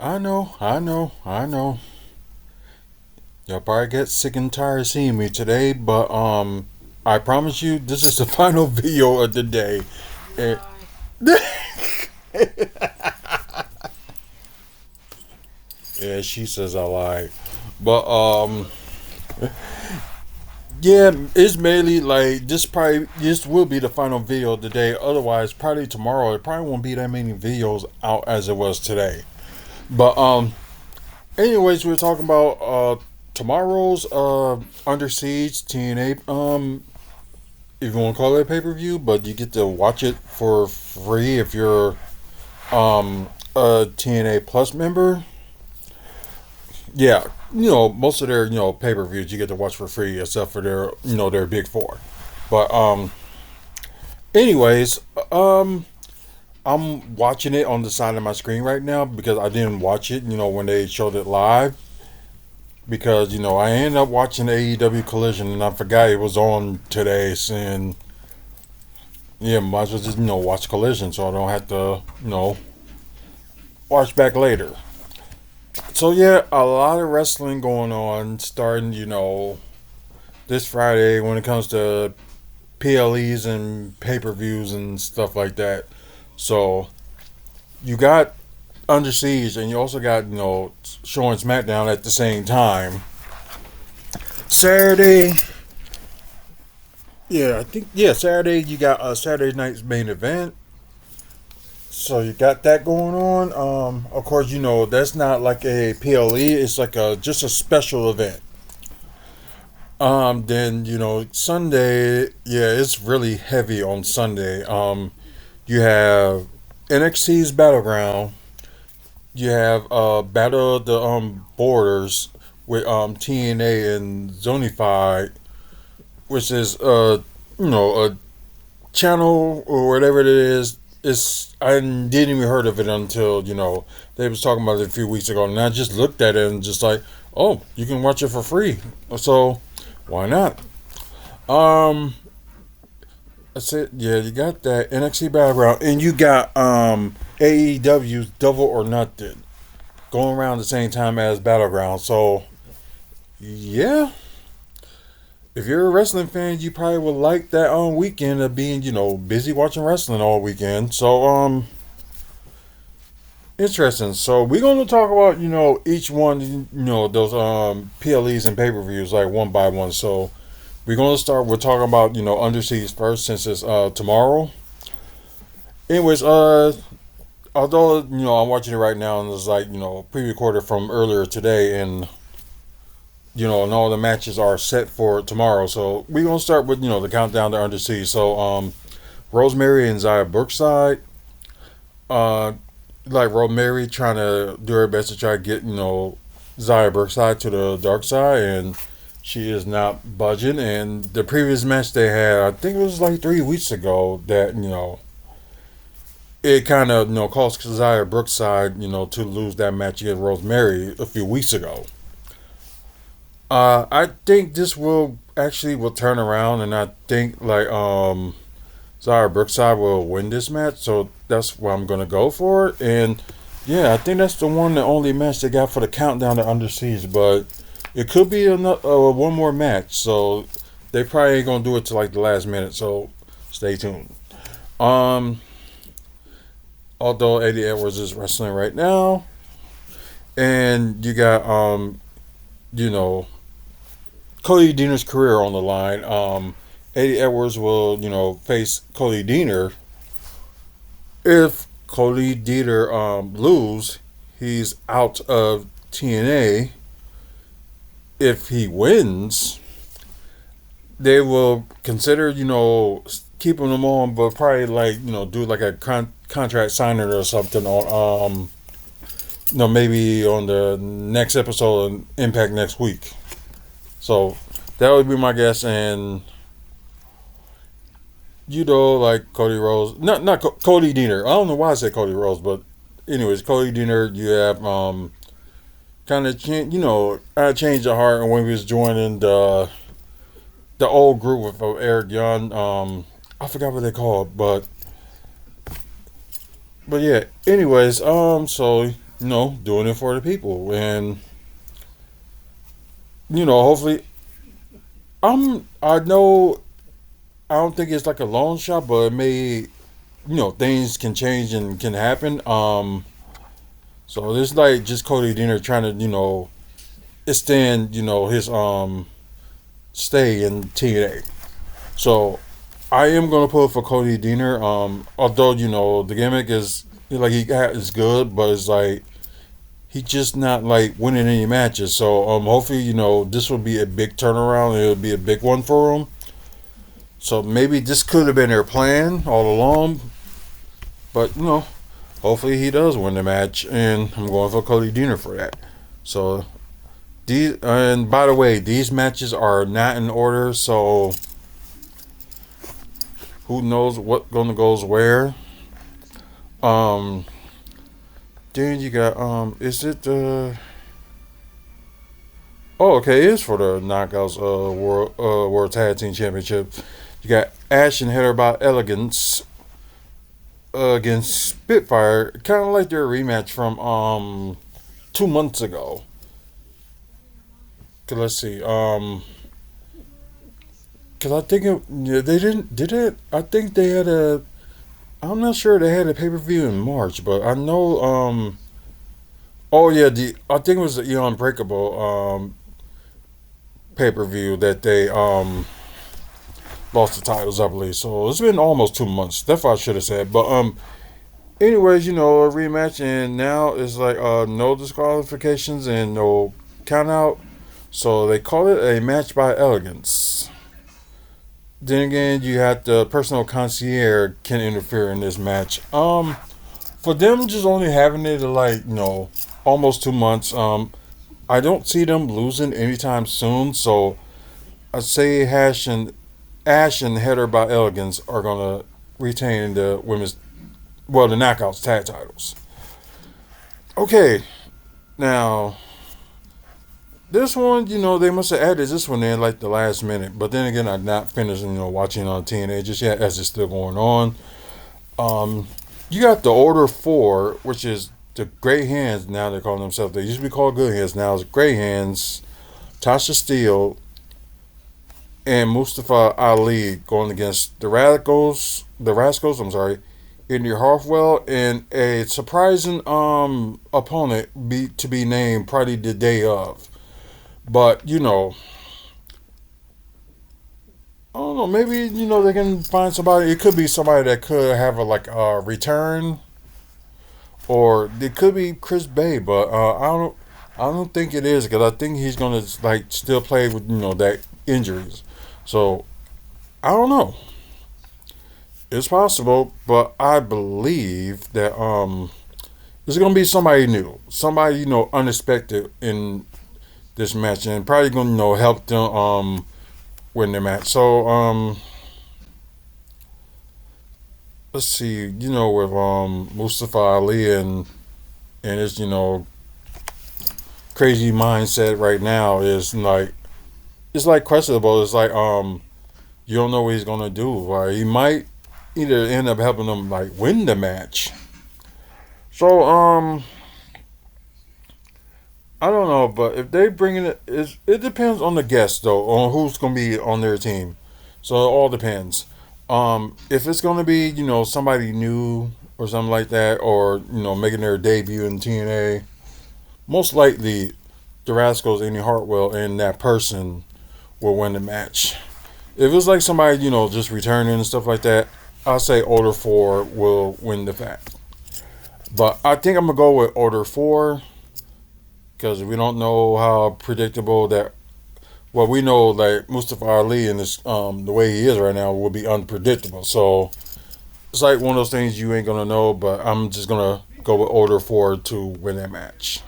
I know. Y'all probably get sick and tired of seeing me today, but I promise you, this is the final video of the day. And yeah, she says I lied, but yeah, it's mainly like this will be the final video of the day. Otherwise, probably tomorrow it probably won't be that many videos out as it was today. But anyways, we're talking about tomorrow's Under Siege TNA if you want to call it a pay per view, but you get to watch it for free if you're a TNA Plus member. Yeah, most of their pay per views you get to watch for free, except for their their big four. But anyways, I'm watching it on the side of my screen right now because I didn't watch it, when they showed it live. Because I ended up watching AEW Collision and I forgot it was on today, and yeah, might as well just watch Collision so I don't have to watch back later. So yeah, a lot of wrestling going on starting this Friday when it comes to PLEs and pay per views and stuff like that. So you got Under Siege and you also got showing SmackDown at the same time. Saturday, yeah, I think Saturday you got Saturday night's main event. So you got that going on. Of course, that's not like a PLE. It's like a just a special event. Then Sunday, yeah, it's really heavy on Sunday. You have NXT's Battleground. You have Battle of the Borders with TNA and Zonified, which is a channel or whatever it is. It's I didn't even heard of it until they was talking about it a few weeks ago, and I just looked at it and just like, oh, you can watch it for free, so why not? Um, that's it. Yeah, you got that NXT Battleground, and you got AEW's Double or Nothing going around the same time as Battleground. So yeah, if you're a wrestling fan, you probably would like that weekend of being, busy watching wrestling all weekend. So interesting. So we're gonna talk about, each one, those PLEs and pay-per-views like one by one. So we're talking about, Under Siege first since it's tomorrow. Anyways, although, I'm watching it right now and it's like, pre-recorded from earlier today, and and all the matches are set for tomorrow. So we're gonna start with the countdown to Under Siege. So Rosemary and Zaya Brookside, uh, like Rosemary trying to do her best to try to get Zaya Brookside to the dark side, and she is not budging. And the previous match they had, I think it was like 3 weeks ago, that it kind of caused Zaya Brookside to lose that match against Rosemary a few weeks ago. I think this will turn around, and I think like Zara Brookside will win this match, so that's why I'm gonna go for it. And yeah, I think that's the one and only match they got for the countdown to Under Siege. But it could be another one more match, so they probably ain't gonna do it to like the last minute. So stay tuned. Um, Although Eddie Edwards is wrestling right now, and you got you know Cody Deaner's career on the line. Eddie Edwards will, face Cody Deaner. If Cody Deaner lose, he's out of TNA. If he wins, they will consider, keeping him on, but probably like, do like a contract signing or something on, maybe on the next episode of Impact next week. So that would be my guess, and like Cody Rhodes, not Cody Deaner. I don't know why I said Cody Rhodes, but anyways, Cody Deaner, you have kind of I changed the heart when he was joining the old group with Eric Young. I forgot what they called, but yeah. Anyways, so doing it for the people, and hopefully, I know I don't think it's like a long shot, but it may, things can change and can happen. So it's like just Cody Deaner trying to, extend, his stay in TNA. So I am gonna put for Cody Deaner. Although the gimmick is like is good, but it's like he just not like winning any matches. So hopefully this will be a big turnaround. And it'll be a big one for him. So maybe this could have been their plan all along, but hopefully he does win the match, and I'm going for Cody Deaner for that. So these, and by the way, these matches are not in order, so who knows what gonna goes where. Um, then you got is it the oh okay, it is for the Knockouts World Tag Team Championship. You got Ash and Heather by Elegance against Spitfire, kind of like their rematch from 2 months ago. 'Cause let's see, because I think yeah, they did it. I think they had a. I'm not sure they had a pay per view in March, but I know. Oh yeah, the I think it was the Unbreakable pay per view that they lost the titles, I believe. So it's been almost 2 months. That's what I should have said. But anyways, a rematch, and now it's like no disqualifications and no count out. So they call it a match by elegance. Then again, you have the personal concierge can interfere in this match. For them just only having it like almost 2 months. I don't see them losing anytime soon. So I say Ash and Header by Elegance are gonna retain the women's, well, the Knockouts tag titles. Okay, now this one, they must have added this one in like the last minute. But then again, I'm not finished, watching on TNA just yet as it's still going on. You got the Order 4, which is the Great Hands. Now they're calling themselves. They used to be called Good Hands. Now it's Great Hands. Tasha Steele and Mustafa Ali going against the Radicals. The Rascals. I'm sorry. Indy Hartwell and a surprising opponent to be named probably the day of. But I don't know. Maybe they can find somebody. It could be somebody that could have a return, or it could be Chris Bay. But I don't think it is because I think he's gonna like still play with that injuries. So I don't know. It's possible, but I believe that there's gonna be somebody new, somebody unexpected in this match, and probably gonna help them win the match. So let's see, with Mustafa Ali and his crazy mindset right now is like it's like questionable. It's like you don't know what he's gonna do. Like he might either end up helping them like win the match. So I don't know, but if they bring it depends on the guest though, on who's gonna be on their team. So it all depends. If it's gonna be somebody new or something like that, or making their debut in TNA, most likely the Rascals, Andy Hartwell, and that person will win the match. If it's like somebody just returning and stuff like that, I'll say Order 4 will win the fact. But I think I'm gonna go with Order 4. Because we don't know how predictable that. Well, we know like Mustafa Ali and this the way he is right now will be unpredictable. So it's like one of those things you ain't gonna know. But I'm just gonna go with Order 4 to win that match.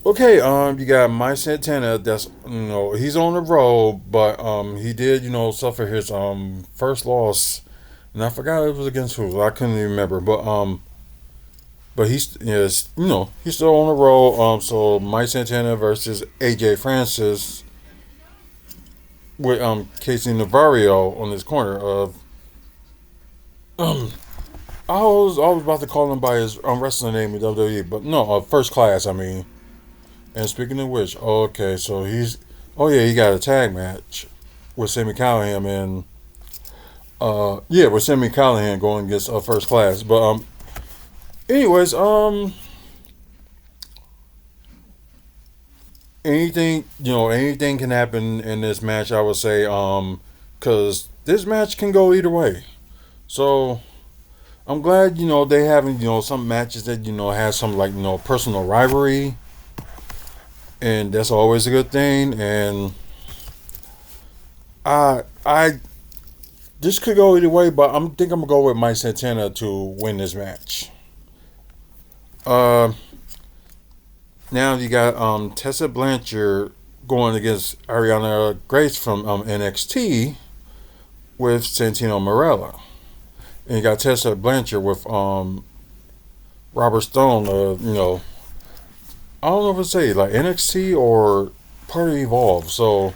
Okay, you got Mike Santana. That's he's on the road, but he did suffer his first loss, and I forgot it was against who. I couldn't even remember, but he's yes, he's still on the roll. So Mike Santana versus AJ Francis with Casey Navarro on this corner of I was about to call him by his wrestling name in WWE, but no, First Class. I mean, and speaking of which, okay, so oh yeah, he got a tag match with Sami Callihan and yeah, with Sami Callihan going against First Class. But anyways, anything can happen in this match. I would say, because this match can go either way. So I'm glad they having some matches that has some like personal rivalry, and that's always a good thing. And I this could go either way, but I'm gonna go with Mike Santana to win this match. Uh, Now you got Tessa Blanchard going against Ariana Grace from NXT with Santino Marella, and you got Tessa Blanchard with Robert Stone. I don't know if it's say like NXT or part of Evolve. So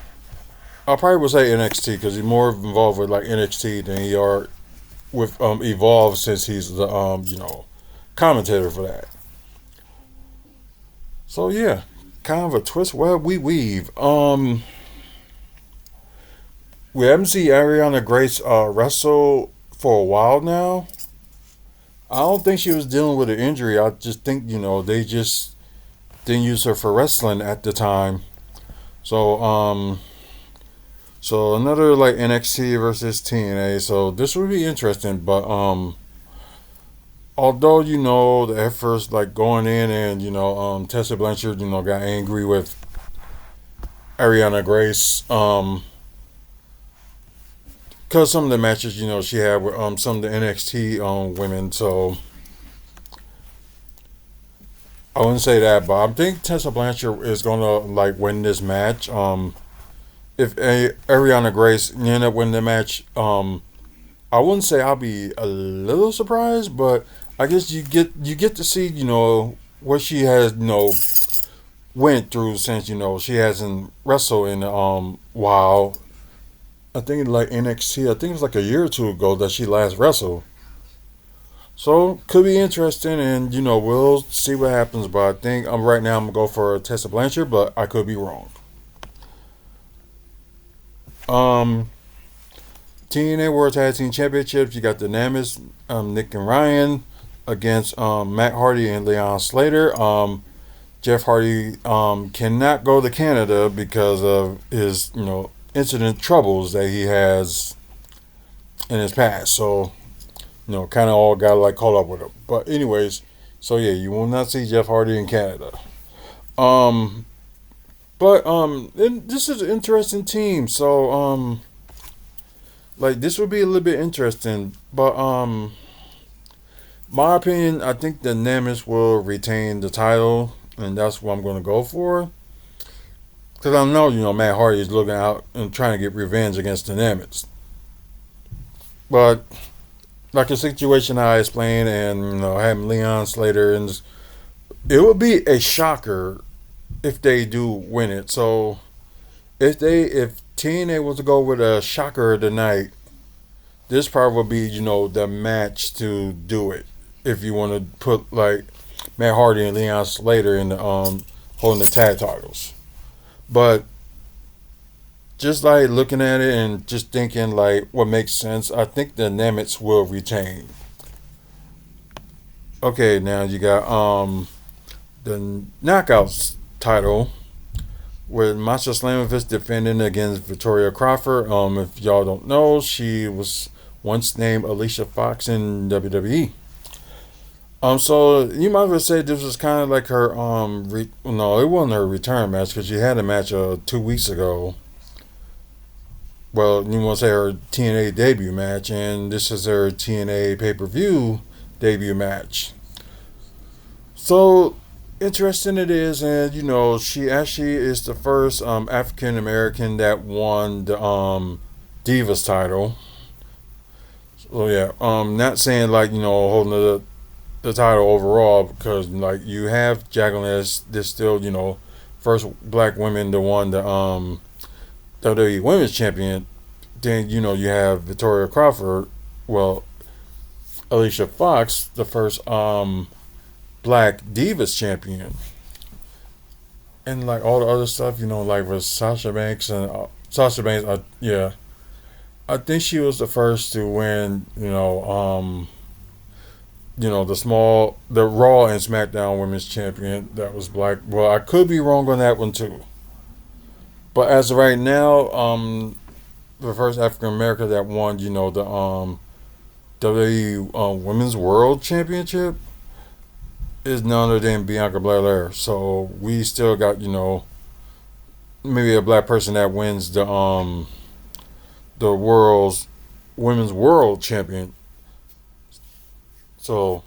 I probably would say NXT because he's more involved with like NXT than he are with Evolve since he's the commentator for that. So yeah, kind of a twist where we weave. We haven't seen Ariana Grace wrestle for a while now. I don't think she was dealing with an injury. I just think they just didn't use her for wrestling at the time. So so another like NXT versus TNA. So this would be interesting, but although the efforts like going in and Tessa Blanchard got angry with Ariana Grace because some of the matches she had with some of the NXT women. So I wouldn't say that, but I think Tessa Blanchard is gonna like win this match. If Ariana Grace end up winning the match, I wouldn't say I'll be a little surprised, but I guess you get to see what she has went through since she hasn't wrestled in while. I think like NXT. I think it was like a year or two ago that she last wrestled. So could be interesting, and we'll see what happens. But I think right now I'm gonna go for Tessa Blanchard, but I could be wrong. Um, TNA World Tag Team Championships. You got the Namis, Nick and Ryan against Matt Hardy and Leon Slater. Jeff Hardy cannot go to Canada because of his incident troubles that he has in his past. So kind of all got like caught up with him. But anyways, so yeah, you will not see Jeff Hardy in Canada. Um, but and this is an interesting team. So like this would be a little bit interesting. But my opinion, I think the Nemesis will retain the title, and that's what I'm going to go for. Because I know Matt Hardy is looking out and trying to get revenge against the Nemesis. But like a situation I explained, and having Leon Slater, and it would be a shocker if they do win it. So if TNA was to go with a shocker tonight, this probably would be the match to do it. If you want to put like Matt Hardy and Leon Slater in the holding the tag titles, but just like looking at it and just thinking like what makes sense, I think the Nemesis will retain. Okay, now you got the Knockouts title with Masha Slamovich defending against Victoria Crawford. If y'all don't know, she was once named Alicia Fox in WWE. So you might have said this was kind of like her no, it wasn't her return match because she had a match 2 weeks ago. Well, you want to say her TNA debut match, and this is her TNA pay per view debut match. So interesting it is, and she actually is the first African American that won the Divas title. So yeah, not saying like holding the title overall because like you have Jacqueline as this still first black woman to won the WWE Women's Champion. Then you have Victoria Crawford. Well, Alicia Fox, the first Black Divas champion, and like all the other stuff, like with Sasha Banks and Sasha Banks. Yeah, I think she was the first to win. The Raw and SmackDown Women's Champion that was black. Well, I could be wrong on that one too. But as of right now, the first African American that won, the WWE Women's World Championship is none other than Bianca Belair. So we still got, maybe a black person that wins the world's Women's World Champion. So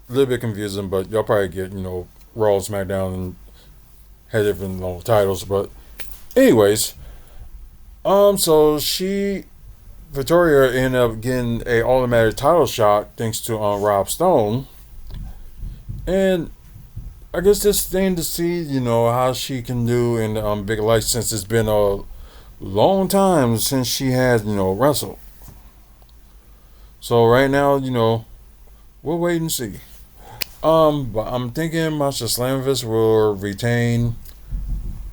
a little bit confusing, but y'all probably get, Raw, SmackDown, and had different titles. But anyways, so Victoria ended up getting a automatic title shot thanks to Rob Stone, and I guess this thing to see, how she can do in the big light, since it's been a long time since she has, wrestled. So right now, we'll wait and see. But I'm thinking Masha Slamovich will retain.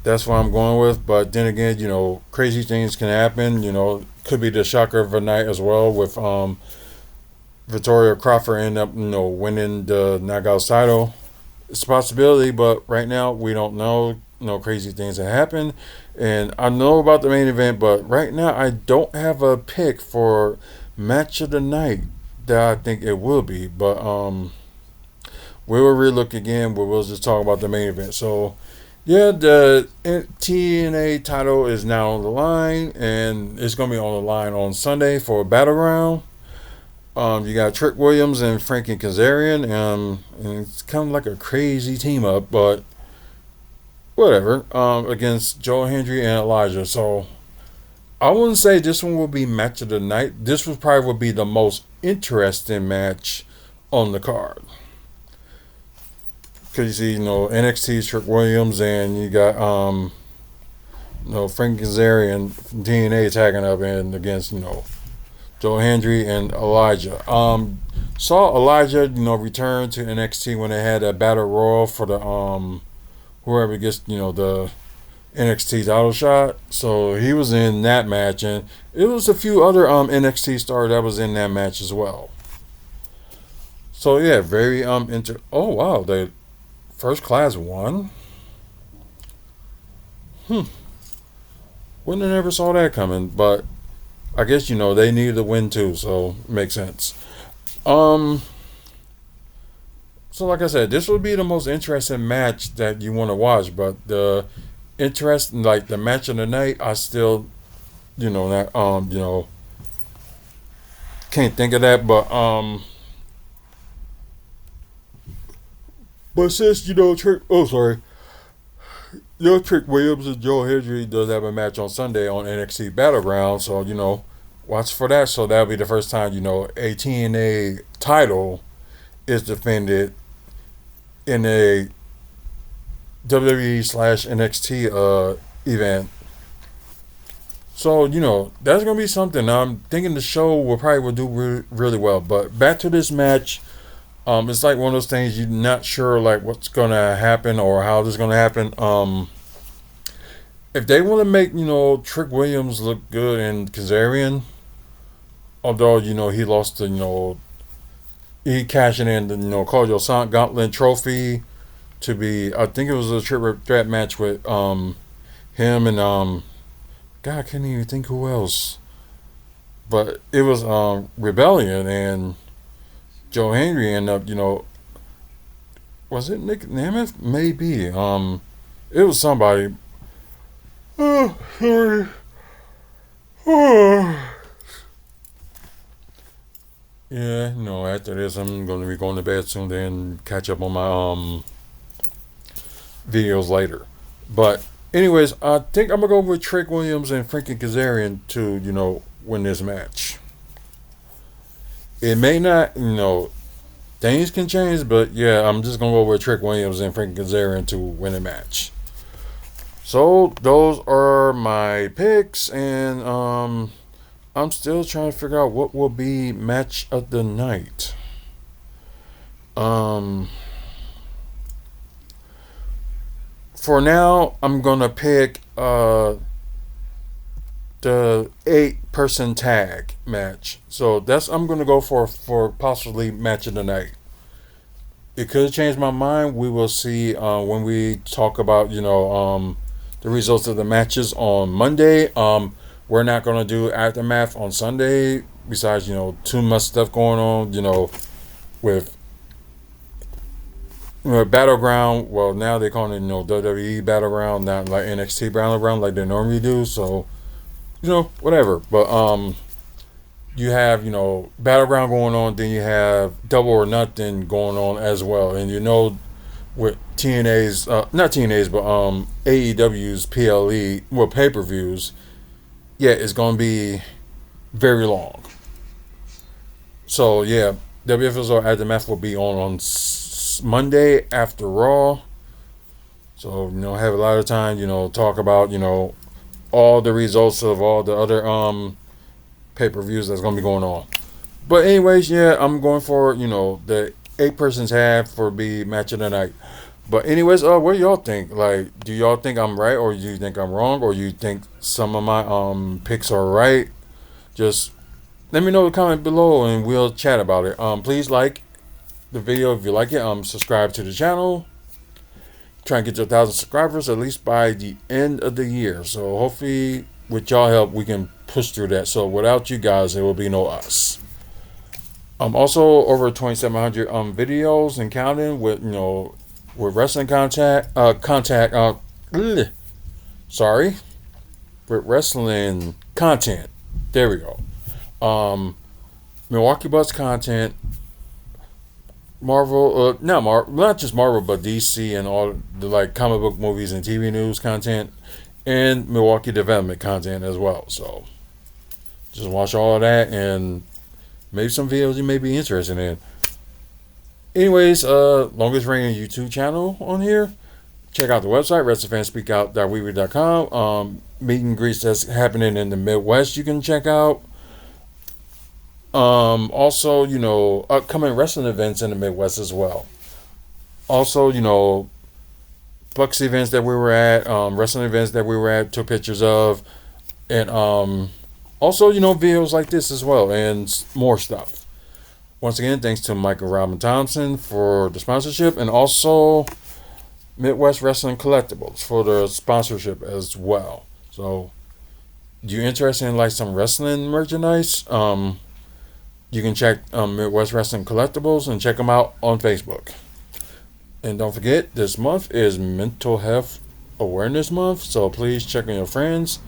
That's what I'm going with. But then again, crazy things can happen. Could be the shocker of a night as well with Victoria Crawford end up, winning the Knockouts title. It's a possibility, but right now we don't know. Crazy things that happen. And I know about the main event, but right now I don't have a pick for match of the night that I think it will be. But we will relook again, but we'll just talk about the main event. So yeah, the TNA title is now on the line, and it's going to be on the line on Sunday for a Battleground. You got Trick Williams and Frankie Kazarian, and it's kind of like a crazy team up, but whatever. Against Joe Hendry and Elijah. So I wouldn't say this one will be match of the night. This would probably be the most interesting match on the card. Because you see, NXT's Trick Williams, and you got Frank Kazarian from TNA tagging up and against Joe Hendry and Elijah. Saw Elijah return to NXT when they had a battle royal for the whoever gets the NXT title shot. So he was in that match, and it was a few other NXT stars that was in that match as well. So yeah, very oh wow, they First Class won? Wouldn't have never saw that coming, but I guess they needed to win too, so makes sense. So like I said, this would be the most interesting match that you want to watch, but the the match of the night, I still not can't think of that, but since Trick Trick Williams and Joe Hendry does have a match on Sunday on NXT Battleground, so watch for that. So that'll be the first time a TNA title is defended in a WWE / NXT event. So that's gonna be something. I'm thinking the show will do really well. But back to this match. It's like one of those things you're not sure like what's gonna happen or how this is gonna happen. If they want to make Trick Williams look good and Kazarian, although he lost the he cashing in the Call Your Sonic Gauntlet trophy to be, I think it was a triple threat match with him and God, I can't even think who else, but it was Rebellion and Joe Hendry ended up, was it Nick Nemeth? Maybe. It was somebody. Oh, sorry. Oh. Yeah, after this, I'm going to be going to bed soon, then catch up on my videos later. But, anyways, I think I'm going to go with Trick Williams and Frankie Kazarian to, win this match. It may not, things can change, but yeah, I'm just going to go with Trick Williams and Frankie Kazarian to win a match. So, those are my picks, and I'm still trying to figure out what will be match of the night. Um, for now, I'm gonna pick the 8-person tag match. So that's I'm gonna go for possibly match of the night. It could change my mind. We will see when we talk about the results of the matches on Monday. We're not gonna do aftermath on Sunday. Besides, too much stuff going on. With battleground. Well, now they call it WWE battleground, not like NXT battleground like they normally do. So whatever. But you have battleground going on, then you have double or nothing going on as well, and with TNA's not TNA's but AEW's PLE pay-per-views, yeah, it's gonna be very long. So yeah, WFSO Aftermath will be on Monday after Raw. So have a lot of time talk about all the results of all the other pay-per-views that's gonna be going on. But anyways, yeah, I'm going for the 8 persons half for be match of the night. But anyways, what do y'all think? Like, do y'all think I'm right, or do you think I'm wrong, or you think some of my picks are right? Just let me know in the comment below, and we'll chat about it. Please like the video if you like it. Subscribe to the channel. Try and get to 1,000 subscribers at least by the end of the year. So hopefully, with y'all help, we can push through that. So without you guys, there will be no us. Also over 2,700 videos and counting with wrestling sorry, with wrestling content. There we go. Milwaukee Bucks content. Marvel, not just Marvel, but DC and all the comic book movies and TV news content, and Milwaukee development content as well. So just watch all of that and maybe some videos you may be interested in. Anyways, longest reigning YouTube channel on here. Check out the website, wrestlingfanspeakout.weebly.com. Meet and greets that's happening in the Midwest you can check out. Also, upcoming wrestling events in the Midwest as well. Also, Bucks events that we were at, wrestling events that we were at, took pictures of, and also, videos like this as well, and more stuff. Once again, thanks to Michael Robin Thompson for the sponsorship, and also Midwest Wrestling Collectibles for the sponsorship as well. So, you interested in some wrestling merchandise? You can check Midwest Wrestling Collectibles and check them out on Facebook. And don't forget, this month is Mental Health Awareness Month, so please check on your friends.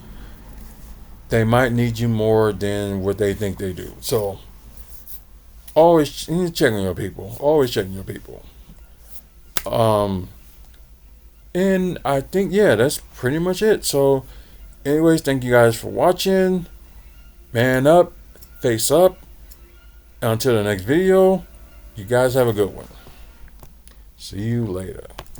They might need you more than what they think they do. So, always check on your people. Always check on your people. And I think, yeah, that's pretty much it. So, anyways, thank you guys for watching. Man up, face up. Until the next video, you guys have a good one. See you later.